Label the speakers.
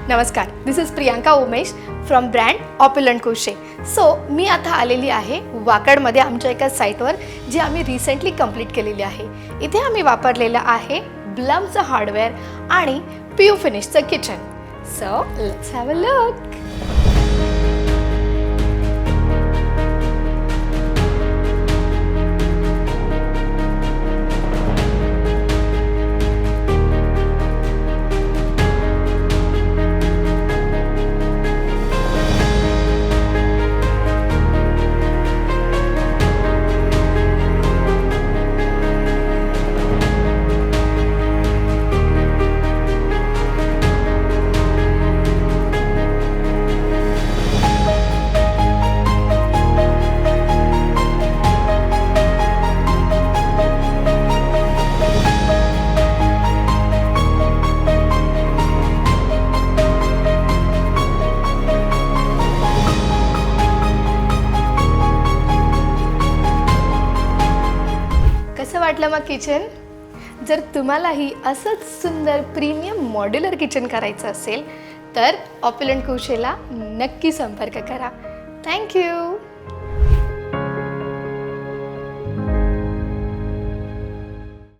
Speaker 1: नमस्कार, this is Priyanka Umesh from brand Opulent कुशे. So मी आता आलेली आहे वाकडमध्ये आमच्या एका साईटवर जी आम्ही रिसेंटली कंप्लीट केलेली आहे. इथे आम्ही वापरलेलं आहे ब्लमचं हार्डवेअर आणि PU फिनिशचं kitchen. So let's have a look. कसं वाटलं मग किचन? जर तुम्हालाही असंच सुंदर प्रीमियम मॉड्युलर किचन करायचं असेल तर ऑप्युलंट कुशेला नक्की संपर्क करा. थँक्यू.